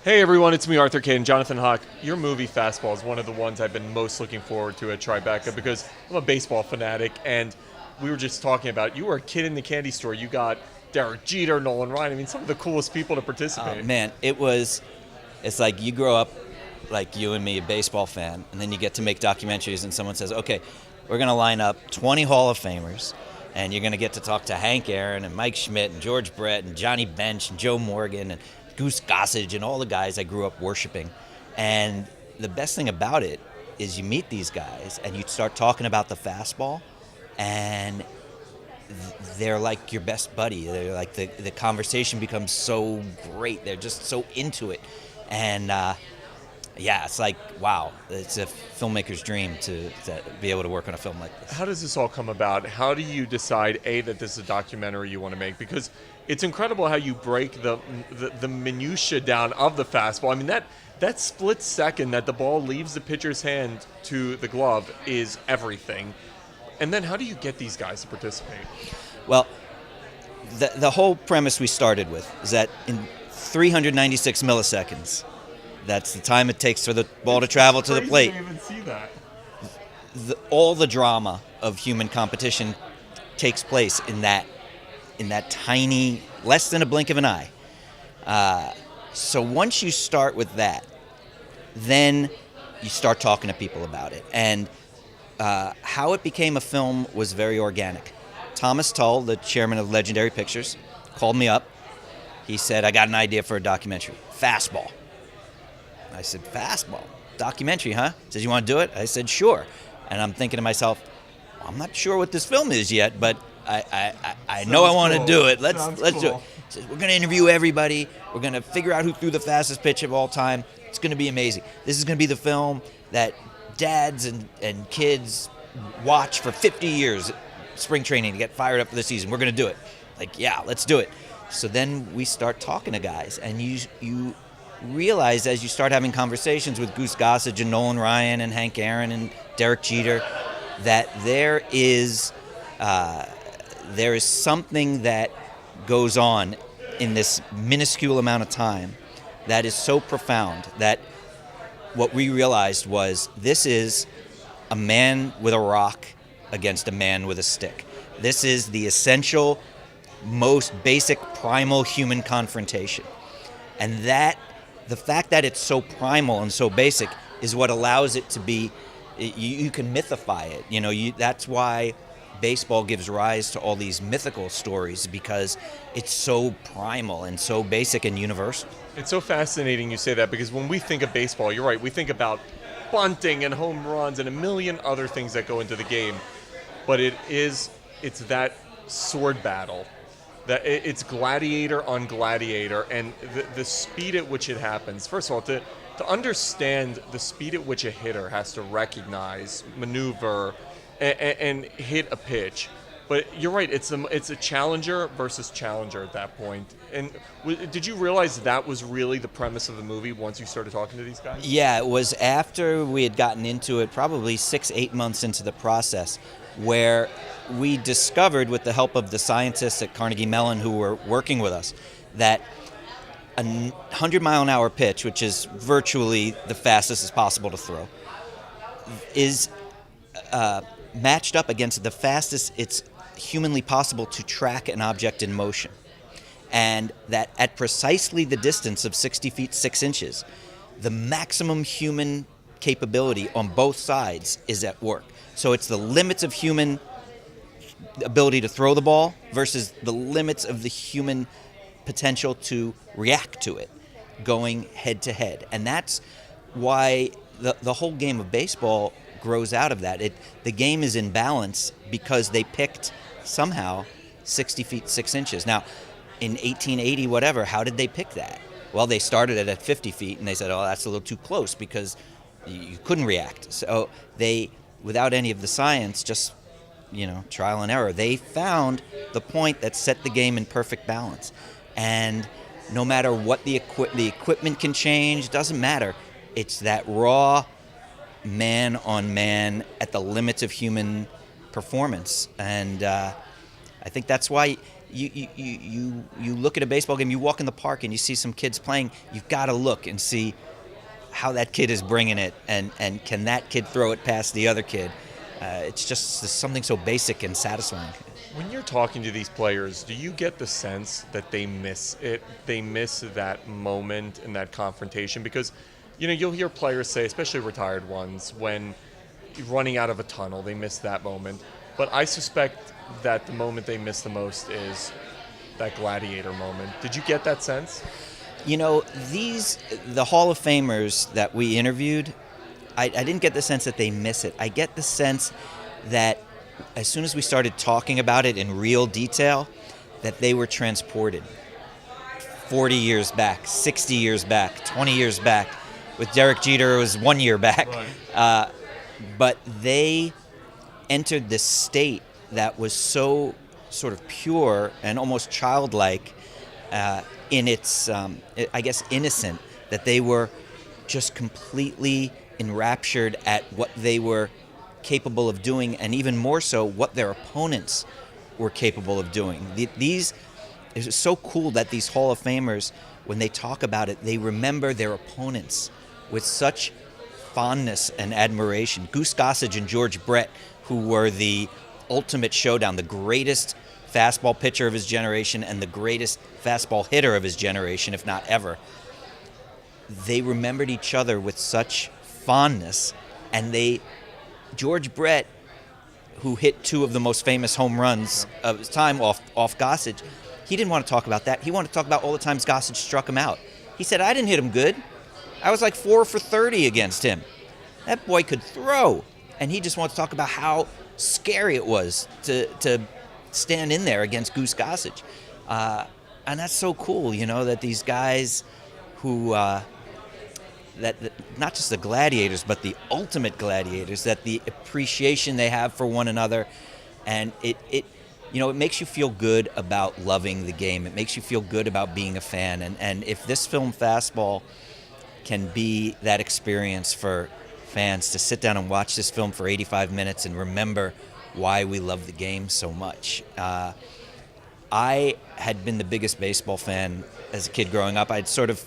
Hey everyone, it's me, Arthur Kade, and Jonathan Hock. Your movie Fastball is one of the ones I've been most looking forward to at Tribeca because I'm a baseball fanatic, and we were just talking about you were a kid in the candy store. You got Derek Jeter, Nolan Ryan. I mean, some of the coolest people to participate. Man, it's like you grow up like you and me, a baseball fan, and then you get to make documentaries and someone says, okay, we're going to line up 20 Hall of Famers, and you're going to get to talk to Hank Aaron and Mike Schmidt and George Brett and Johnny Bench and Joe Morgan and Goose Gossage and all the guys I grew up worshiping. And the best thing about it is you meet these guys and you start talking about the fastball, and they're like your best buddy. They're like the conversation becomes so great. They're just so into it. And it's like, wow, it's a filmmaker's dream to be able to work on a film like this. How does this all come about? How do you decide, A, that this is a documentary you want to make? Because it's incredible how you break the minutia down of the fastball. I mean, that split second that the ball leaves the pitcher's hand to the glove is everything. And then how do you get these guys to participate? Well, the whole premise we started with is that in 396 milliseconds, that's the time it takes for the ball to travel to the plate. I didn't even see that. All the drama of human competition takes place in that tiny, less than a blink of an eye. So once you start with that, then you start talking to people about it. And how it became a film was very organic. Thomas Tull, the chairman of Legendary Pictures, called me up. He said, I got an idea for a documentary, Fastball. I said, Fastball? Documentary, huh? He says, you want to do it? I said, sure. And I'm thinking to myself, I'm not sure what this film is yet, but I know I want to do it. Let's do it. He says, we're going to interview everybody. We're going to figure out who threw the fastest pitch of all time. It's going to be amazing. This is going to be the film that dads and kids watch for 50 years, spring training, to get fired up for the season. We're going to do it. Like, yeah, let's do it. So then we start talking to guys, and you realize as you start having conversations with Goose Gossage and Nolan Ryan and Hank Aaron and Derek Jeter that there is something that goes on in this minuscule amount of time that is so profound that what we realized was this is a man with a rock against a man with a stick. This is the essential, most basic, primal human confrontation. And that the fact that it's so primal and so basic is what allows it to be, you can mythify it. That's why baseball gives rise to all these mythical stories, because it's so primal and so basic and universal. It's so fascinating you say that, because when we think of baseball, you're right, we think about bunting and home runs and a million other things that go into the game. But it's that sword battle. That it's gladiator on gladiator, and the speed at which it happens. First of all, to understand the speed at which a hitter has to recognize, maneuver, and hit a pitch. But you're right, it's a challenger versus challenger at that point. And did you realize that was really the premise of the movie once you started talking to these guys? Yeah, it was after we had gotten into it, probably 6-8 months into the process, where we discovered, with the help of the scientists at Carnegie Mellon who were working with us, that a 100-mile-an-hour pitch, which is virtually the fastest as possible to throw, is matched up against the fastest it's humanly possible to track an object in motion. And that at precisely the distance of 60 feet 6 inches, the maximum human capability on both sides is at work. So it's the limits of human ability to throw the ball versus the limits of the human potential to react to it, going head to head. And that's why the whole game of baseball grows out of that. The game is in balance because they picked somehow 60 feet 6 inches. Now, in 1880, whatever, how did they pick that? Well, they started it at 50 feet, and they said, oh, that's a little too close because you couldn't react. So they, without any of the science, just trial and error, they found the point that set the game in perfect balance. And no matter what the equipment can change, doesn't matter. It's that raw man on man at the limits of human performance. And I think that's why you look at a baseball game, you walk in the park and you see some kids playing, you've got to look and see how that kid is bringing it, and can that kid throw it past the other kid. It's just something so basic and satisfying. When you're talking to these players, do you get the sense that they miss it? They miss that moment and that confrontation? Because, you'll hear players say, especially retired ones, when running out of a tunnel, they miss that moment. But I suspect that the moment they miss the most is that gladiator moment. Did you get that sense? The Hall of Famers that we interviewed, I didn't get the sense that they miss it. I get the sense that as soon as we started talking about it in real detail, that they were transported 40 years back, 60 years back, 20 years back. With Derek Jeter, it was 1 year back. Right. But they entered this state that was so sort of pure and almost childlike in its, I guess, innocent, that they were just completely enraptured at what they were capable of doing, and even more so what their opponents were capable of doing. It's so cool that these Hall of Famers, when they talk about it, they remember their opponents with such fondness and admiration. Goose Gossage and George Brett, who were the ultimate showdown, the greatest fastball pitcher of his generation and the greatest fastball hitter of his generation, if not ever. They remembered each other with such fondness, and George Brett, who hit 2 of the most famous home runs of his time off Gossage, he didn't want to talk about that. He wanted to talk about all the times Gossage struck him out. He said, I didn't hit him good. I was like 4 for 30 against him. That boy could throw. And he just wanted to talk about how scary it was to stand in there against Goose Gossage. And that's so cool, that these guys who... That not just the gladiators, but the ultimate gladiators, that the appreciation they have for one another, and it makes you feel good about loving the game. It makes you feel good about being a fan, and if this film Fastball can be that experience for fans to sit down and watch this film for 85 minutes and remember why we love the game so much. I had been the biggest baseball fan as a kid growing up. I'd sort of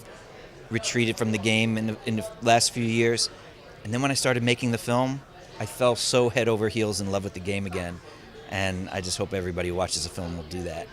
retreated from the game in the last few years. And then when I started making the film, I fell so head over heels in love with the game again. And I just hope everybody who watches the film will do that.